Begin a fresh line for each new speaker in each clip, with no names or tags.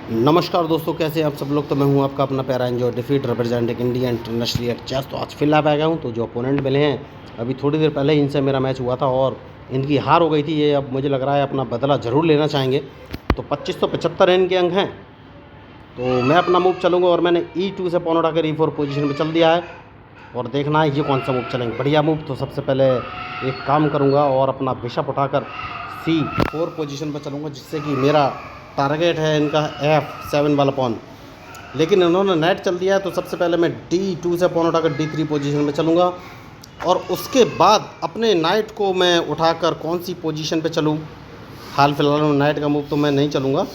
नमस्कार दोस्तों, कैसे हैं आप सब लोग। तो मैं हूं आपका अपना प्यारा enjoy defeat representing India international at chess. तो आज फिर आ गया हूं। तो जो अपोनेंट मिले हैं, अभी थोड़ी देर पहले इनसे मेरा मैच हुआ था और इनकी हार हो गई थी। ये अब मुझे लग रहा है अपना बदला ज़रूर लेना चाहेंगे। तो 2575 इनके अंक हैं। तो मैं अपना मूव चलूँगा और मैंने E2 से पॉन उठाकर E4 पोजीशन पे चल दिया है। और देखना है ये कौन सा मूव चलेंगे। बढ़िया मूव। तो सबसे पहले एक काम करूँगा और अपना बिशप उठाकर C4 पोजीशन पर चलूँगा, जिससे कि मेरा टारगेट है इनका F7 वाला पॉन। लेकिन इन्होंने नाइट चल दिया है, तो सबसे पहले मैं D2 से पॉन उठाकर D3 पोजीशन में चलूँगा और उसके बाद अपने नाइट को मैं उठाकर कौन सी पोजीशन पे चलूँ। हाल फिलहाल में नाइट का मूव तो मैं नहीं चलूँगा,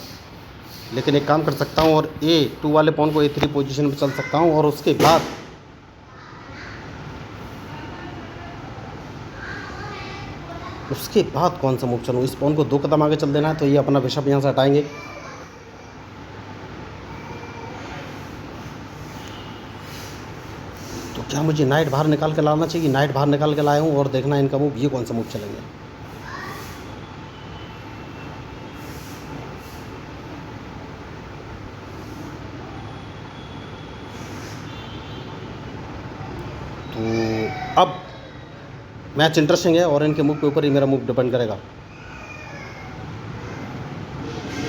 लेकिन एक काम कर सकता हूँ और A2 वाले पॉन को A3 पोजीशन पे चल सकता हूँ। और उसके बाद कौन सा मूव चलूँ। इस पॉन को 2 कदम आगे चल देना है, तो ये अपना बिशप यहाँ से हटाएंगे। तो क्या मुझे नाइट बाहर निकाल के लाना चाहिए। नाइट बाहर निकाल के लाया हूँ और देखना है इनका मूव ये कौन सा मूव चलेंगे। तो अब मैच इंटरेस्टिंग है और इनके मूव के ऊपर ही मेरा मूव डिपेंड करेगा।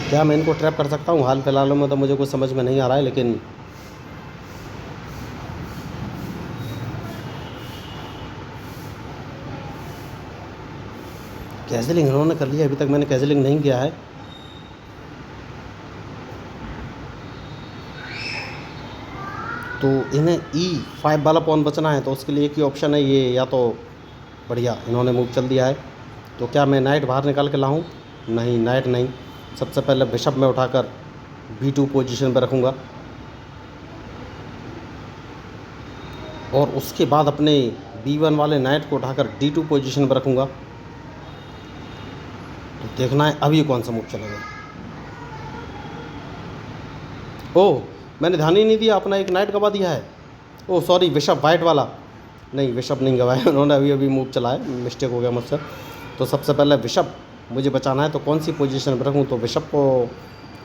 क्या मैं इनको ट्रैप कर सकता हूँ। हाल फिलहाल में तो मुझे कुछ समझ में नहीं आ रहा है, लेकिन कैजलिंग इन्होंने कर लिया। अभी तक मैंने कैजलिंग नहीं किया है। तो इन्हें E5 वाला पॉन बचना है, तो उसके लिए एक ही ऑप्शन है ये, या तो बढ़िया इन्होंने मूव चल दिया है। तो क्या मैं नाइट बाहर निकाल के लाऊं। नहीं, नाइट नहीं। सबसे पहले बिशप में उठाकर B2 पोजीशन पर रखूँगा और उसके बाद अपने B1 वाले नाइट को उठाकर D2 पोजीशन पर रखूँगा। तो देखना है अब ये कौन सा मूव चलेगा। ओह, मैंने ध्यान ही नहीं दिया, अपना एक नाइट गवा दिया है। ओह सॉरी, बिशप वाइट वाला। नहीं, बिशप नहीं गवाया उन्होंने, अभी अभी मूव चलाया, मिस्टेक हो गया मुझसे। तो सबसे पहले बिशप मुझे बचाना है, तो कौन सी पोजीशन पर रखूँ। तो बिशप को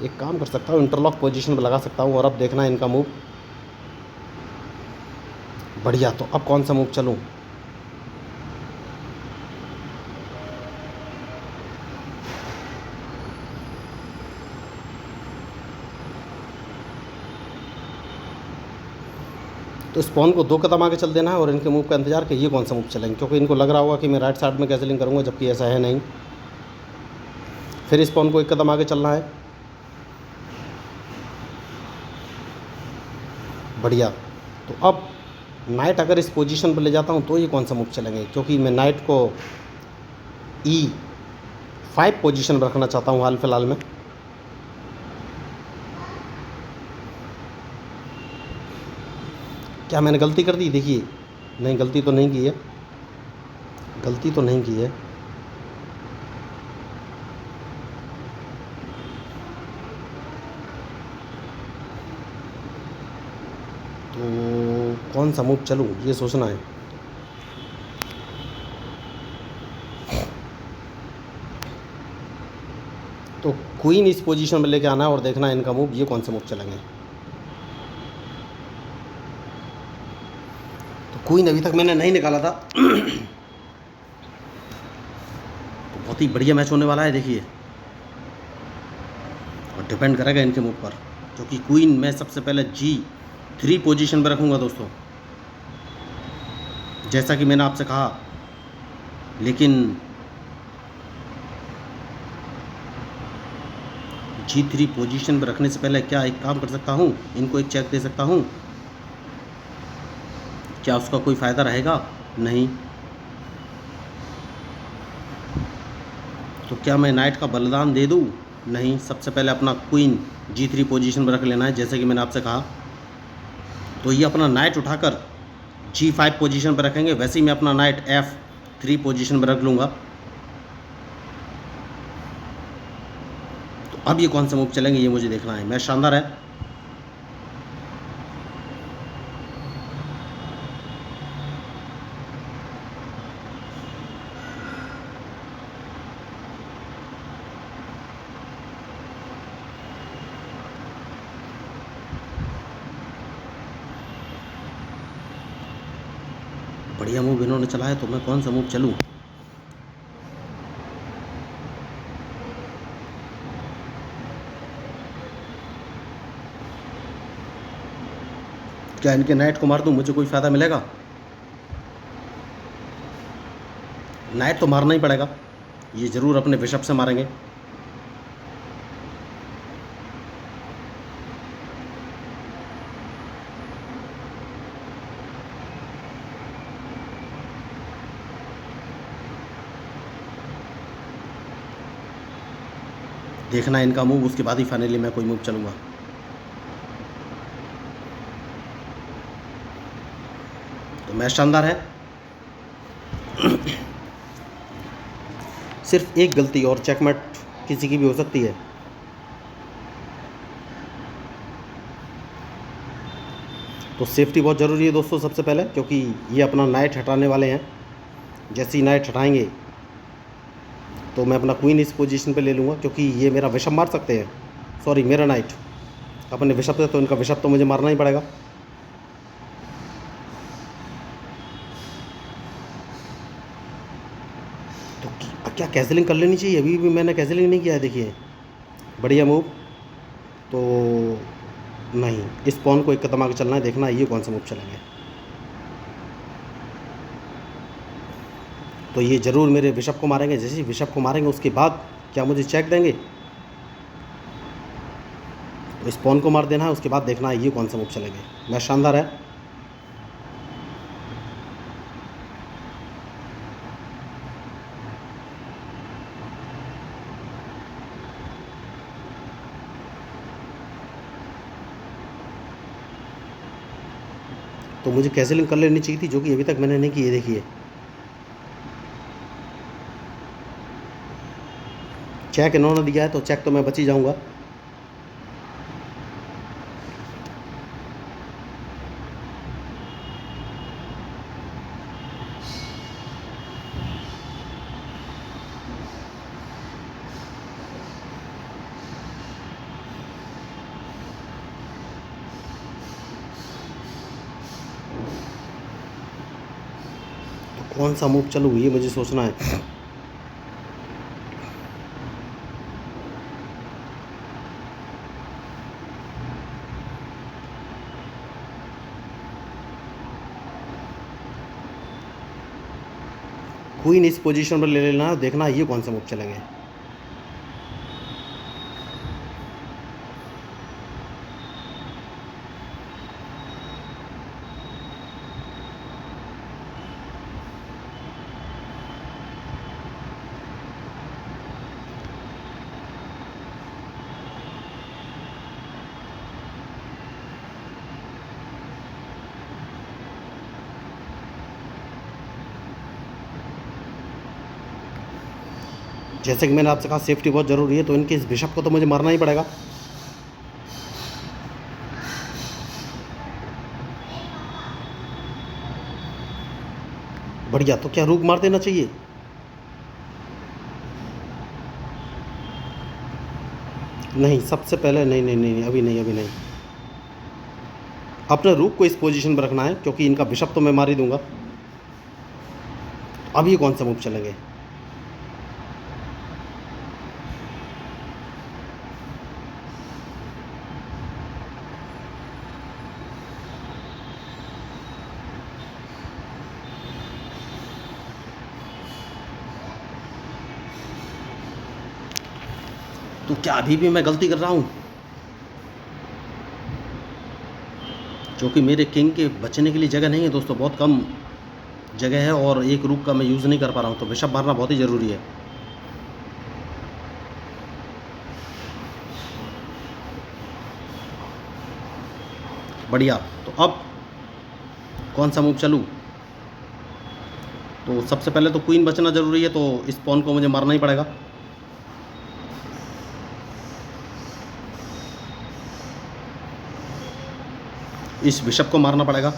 एक काम कर सकता हूँ, इंटरलॉक पोजीशन पर लगा सकता हूँ। और अब देखना है इनका मूव। बढ़िया। तो अब कौन सा मूव चलूँ। तो इस पॉन को 2 कदम आगे चल देना है और इनके मूव का इंतजार कि ये कौन सा मूव चलेंगे, क्योंकि इनको लग रहा होगा कि मैं राइट साइड में कैसलिंग करूँगा, जबकि ऐसा है नहीं। फिर इस पॉन को 1 कदम आगे चलना है। बढ़िया। तो अब नाइट अगर इस पोजीशन पर ले जाता हूँ तो ये कौन सा मूव चलेंगे, क्योंकि मैं नाइट को E5 पोजीशन पर रखना चाहता हूँ हाल फिलहाल में। क्या मैंने गलती कर दी। देखिए, नहीं, गलती तो नहीं की है, गलती तो नहीं की है। तो कौन सा मूव चलूँ ये सोचना है। तो क्वीन इस पोजीशन में लेके आना है और देखना है इनका मूव ये कौन सा मूव चलेंगे। तो क्वीन अभी तक मैंने नहीं निकाला था। तो बहुत ही बढ़िया मैच होने वाला है, देखिए। और डिपेंड करेगा इनके मूव पर, क्योंकि क्वीन मैं सबसे पहले G3 पोजीशन पर रखूँगा दोस्तों, जैसा कि मैंने आपसे कहा। लेकिन G3 पोजीशन पर रखने से पहले क्या एक काम कर सकता हूँ, इनको एक चेक दे सकता हूँ। क्या उसका कोई फ़ायदा रहेगा। नहीं। तो क्या मैं नाइट का बलिदान दे दूँ। नहीं। सबसे पहले अपना क्वीन G3 पोजीशन पर रख लेना है, जैसे कि मैंने आपसे कहा। तो ये अपना नाइट उठाकर G5 पोजीशन पर रखेंगे, वैसे ही मैं अपना नाइट F3 पोजीशन पर रख लूँगा। तो अब ये कौन सा मूव चलेंगे ये मुझे देखना है। मैच शानदार है। बढ़िया मूव इन्होंने चला है, तो मैं कौन सा मूव चलूँ? क्या इनके नाइट को मार दूँ, मुझे कोई फ़ायदा मिलेगा? नाइट तो मारना ही पड़ेगा, ये ज़रूर अपने बिशप से मारेंगे। देखना है इनका मूव, उसके बाद ही फाइनली मैं कोई मूव चलूँगा। तो मैच शानदार है। सिर्फ एक गलती और चेकमेट किसी की भी हो सकती है। तो सेफ्टी बहुत ज़रूरी है दोस्तों सबसे पहले, क्योंकि ये अपना नाइट हटाने वाले हैं। जैसे ही नाइट हटाएंगे तो मैं अपना क्वीन इस पोजीशन पे ले लूँगा, क्योंकि ये मेरा बिशप मार सकते हैं। सॉरी, मेरा नाइट अपने बिशप से, तो इनका बिशप तो मुझे मारना ही पड़ेगा। तो क्या कैंसिलिंग कर लेनी चाहिए? अभी भी मैंने कैंसिलिंग नहीं किया है, देखिए। बढ़िया मूव। तो नहीं, इस पॉन को एक कदम आगे चलना है, देखना है ये कौन सा मूव चलेंगे। तो ये ज़रूर मेरे बिशप को मारेंगे। जैसे ही बिशप को मारेंगे उसके बाद क्या मुझे चेक देंगे? तो इस पॉन को मार देना है, उसके बाद देखना है ये कौन सा मूव चलेंगे। मैच शानदार है। तो मुझे कैंसिलिंग कर लेनी चाहिए थी, जो कि अभी तक मैंने नहीं की है, देखिए। चेक इन्होंने दिया है, तो चेक तो मैं बच ही जाऊँगा। तो कौन सा मूव चलूँ, ये मुझे सोचना है। क्वीन इस पोजीशन पर ले लेना है, देखना है ये कौन सा मूव चलेंगे। जैसे कि मैंने आपसे कहा सेफ्टी बहुत ज़रूरी है, तो इनके इस बिशप को तो मुझे मारना ही पड़ेगा। बढ़िया। तो क्या रूक मार देना चाहिए? नहीं, सबसे पहले नहीं नहीं नहीं, अभी नहीं, अभी नहीं। अपने रूक को इस पोजीशन पर रखना है, क्योंकि इनका बिशप तो मैं मार ही दूंगा। अब ये कौन सा मूव चलेंगे? तो क्या अभी भी मैं गलती कर रहा हूँ? क्योंकि मेरे किंग के बचने के लिए जगह नहीं है दोस्तों, बहुत कम जगह है, और एक रूक का मैं यूज़ नहीं कर पा रहा हूँ, तो बिशप मारना बहुत ही ज़रूरी है। बढ़िया। तो अब कौन सा मूव चलूँ? तो सबसे पहले तो क्वीन बचना ज़रूरी है, तो इस पॉन को मुझे मारना ही पड़ेगा। इस बिशप को मारना पड़ेगा।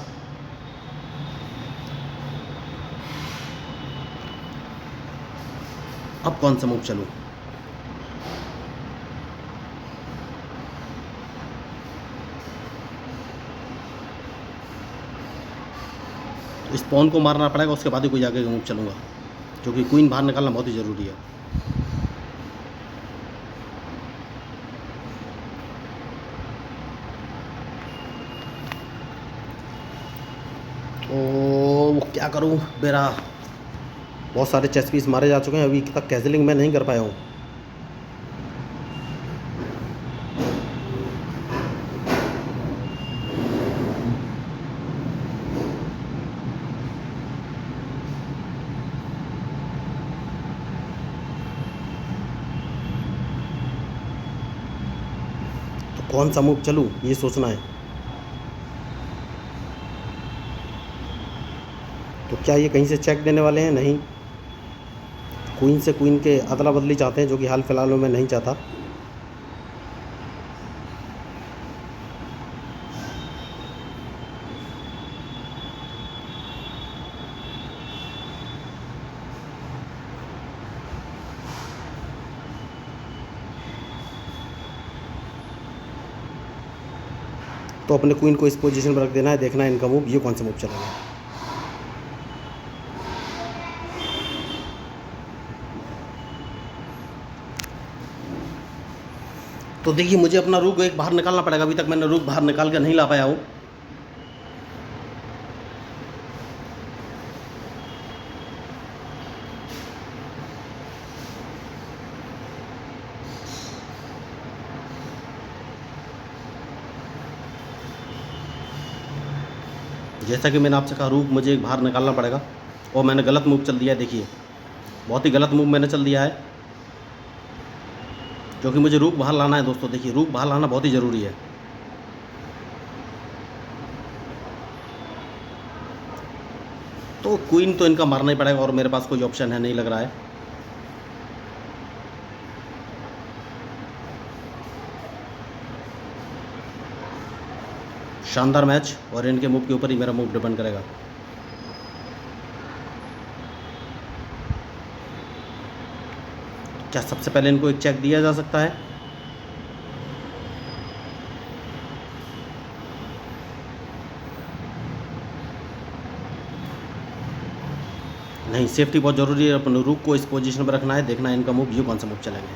अब कौन सा मूव चलूँ? इस पॉन को मारना पड़ेगा, उसके बाद ही कोई आगे का मूव चलूँगा, क्योंकि क्वीन बाहर निकालना बहुत ही ज़रूरी है। तो क्या करूँ, मेरा बहुत सारे चेस पीस मारे जा चुके हैं, अभी तक कैसलिंग मैं नहीं कर पाया हूँ। तो कौन सा मूव चलूँ ये सोचना है। तो क्या ये कहीं से चेक देने वाले हैं? नहीं, क्वीन से क्वीन के अदला बदली चाहते हैं, जो कि हाल फिलहाल में मैं नहीं चाहता। तो अपने क्वीन को इस पोजीशन पर रख देना है, देखना है इनका मूव, ये कौन सा मूव चलेगा। तो देखिए, मुझे अपना रूक एक बाहर निकालना पड़ेगा, अभी तक मैंने रूक बाहर निकाल कर नहीं ला पाया हूँ। जैसा कि मैंने आपसे कहा, रूक मुझे एक बाहर निकालना पड़ेगा, और मैंने गलत मूव चल दिया है। देखिए, बहुत ही गलत मूव मैंने चल दिया है, क्योंकि मुझे रूक बाहर लाना है दोस्तों। देखिए, रूक बाहर लाना बहुत ही ज़रूरी है। तो क्वीन तो इनका मारना ही पड़ेगा, और मेरे पास कोई ऑप्शन है नहीं लग रहा है। शानदार मैच, और इनके मूव के ऊपर ही मेरा मूव डिपेंड करेगा। क्या सबसे पहले इनको एक चेक दिया जा सकता है? नहीं, सेफ्टी बहुत ज़रूरी है। अपने रूक को इस पोजीशन पर रखना है, देखना है इनका मूव, ये कौन सा मूव चलेंगे।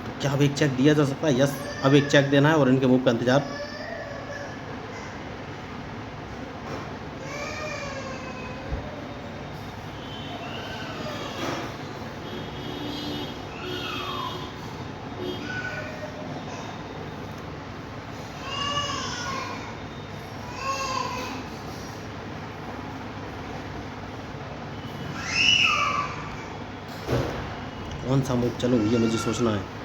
तो क्या अब एक चेक दिया जा सकता है? यस, अब एक चेक देना है और इनके मूव का इंतज़ार। कौन सा मूव चलूँ, ये मुझे सोचना है।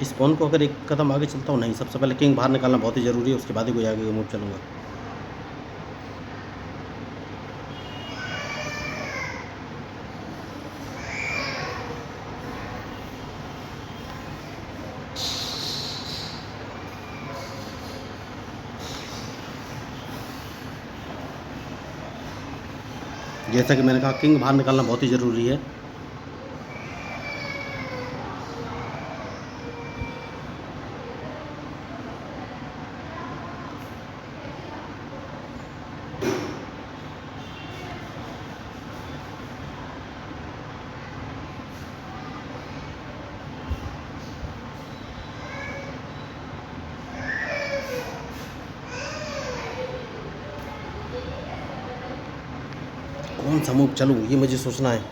इस पॉन को अगर एक कदम आगे चलता हूँ, नहीं, सबसे पहले किंग बाहर निकालना बहुत ही ज़रूरी है, उसके बाद ही कोई आगे का मूव चलूँगा। जैसा कि मैंने कहा, किंग बाहर निकालना बहुत ही ज़रूरी है। कौन सा मूव चलूँ, ये मुझे सोचना है।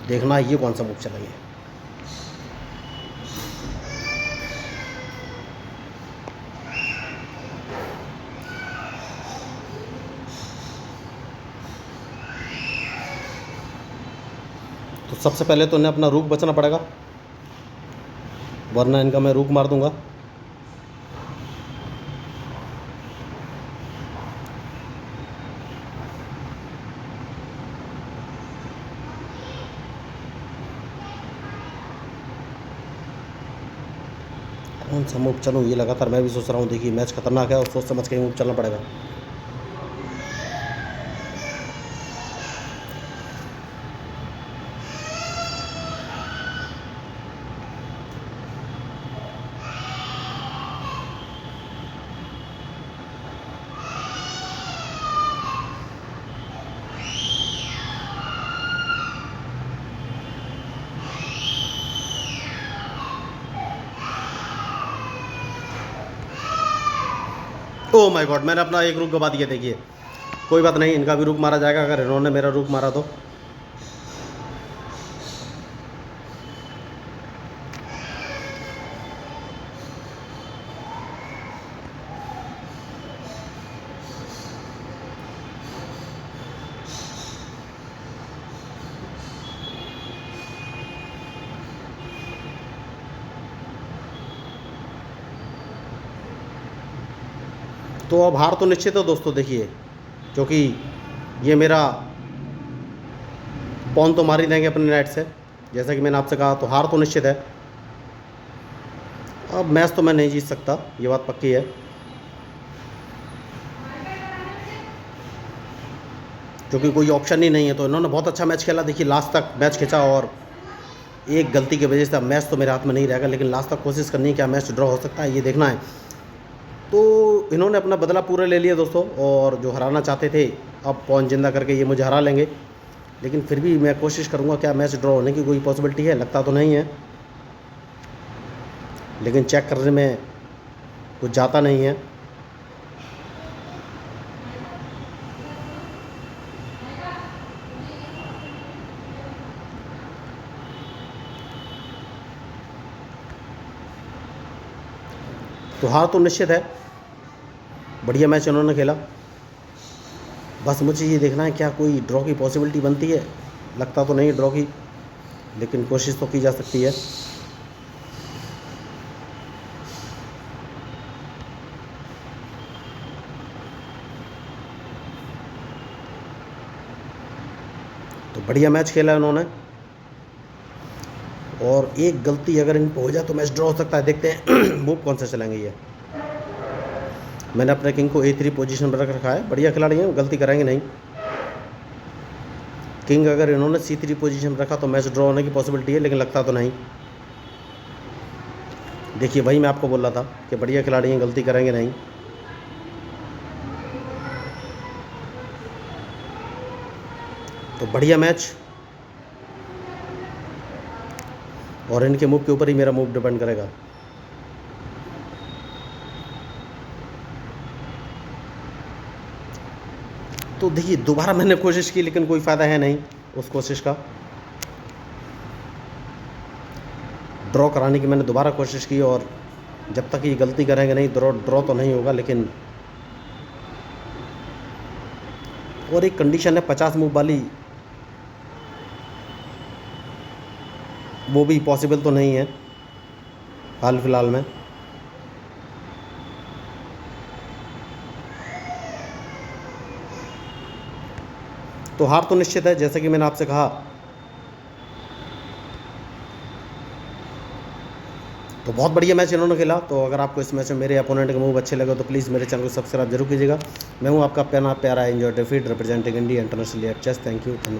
देखना ये कौन सा मूव चलेंगे। तो सबसे पहले तो इन्हें अपना रुख बचना पड़ेगा, वरना इनका मैं रुख मार दूंगा। कौन सा मूव चलूँ ये लगातार मैं भी सोच रहा हूँ। देखिए मैच खतरनाक है और सोच समझ के मूव चलना पड़ेगा। ओह माय गॉड, मैंने अपना एक रुक गवा दिया। देखिए कोई बात नहीं, इनका भी रुक मारा जाएगा अगर इन्होंने मेरा रुक मारा तो अब हार तो निश्चित है दोस्तों। देखिए क्योंकि ये मेरा पॉन तो मार ही देंगे अपने नाइट से, जैसा कि मैंने आपसे कहा, तो हार तो निश्चित है। अब मैच तो मैं नहीं जीत सकता, ये बात पक्की है, क्योंकि कोई ऑप्शन ही नहीं है। तो इन्होंने बहुत अच्छा मैच खेला। देखिए लास्ट तक मैच खींचा और एक गलती की वजह से अब मैच तो मेरे हाथ में नहीं रहेगा, लेकिन लास्ट तक कोशिश करनी है, क्या मैच ड्रॉ हो सकता है ये देखना है। तो इन्होंने अपना बदला पूरा ले लिया दोस्तों, और जो हराना चाहते थे अब पॉइंट जिंदा करके ये मुझे हरा लेंगे। लेकिन फिर भी मैं कोशिश करूँगा, क्या मैच ड्रॉ होने की कोई पॉसिबिलिटी है? लगता तो नहीं है, लेकिन चेक करने में कुछ जाता नहीं है। तो हार तो निश्चित है। बढ़िया मैच इन्होंने खेला, बस मुझे ये देखना है क्या कोई ड्रॉ की पॉसिबिलिटी बनती है। लगता तो नहीं ड्रॉ की, लेकिन कोशिश तो की जा सकती है। तो बढ़िया मैच खेला इन्होंने, और एक गलती अगर इन पर हो जाए तो मैच ड्रॉ हो सकता है। देखते हैं मूव कौन सा चलेंगे ये। मैंने अपने किंग को A3 पोजीशन पर रख रखा है। बढ़िया खिलाड़ी हैं, गलती कराएंगे नहीं। किंग अगर इन्होंने C3 पोजीशन पर रखा तो मैच ड्रॉ होने की पॉसिबिलिटी है, लेकिन लगता तो नहीं। देखिए वही मैं आपको बोल रहा था कि बढ़िया खिलाड़ी हैं, गलती करेंगे नहीं। तो बढ़िया मैच, और इनके मूव के ऊपर ही मेरा मूव डिपेंड करेगा। तो देखिए दोबारा मैंने कोशिश की, लेकिन कोई फ़ायदा है नहीं उस कोशिश का। ड्रॉ कराने की मैंने दोबारा कोशिश की, और जब तक ये गलती करेंगे नहीं ड्रॉ तो नहीं होगा। लेकिन और एक कंडीशन है 50 मूव वाली, वो भी पॉसिबल तो नहीं है हाल फिलहाल में। तो हार तो निश्चित है, जैसा कि मैंने आपसे कहा। तो बहुत बढ़िया मैच इन्होंने खेला। तो अगर आपको इस मैच में मेरे अपोनेंट के मूव अच्छे लगे तो प्लीज़ मेरे चैनल को सब्सक्राइब जरूर कीजिएगा। मैं हूं आपका प्यारा enjoy defeat representing India international chess. Thank you.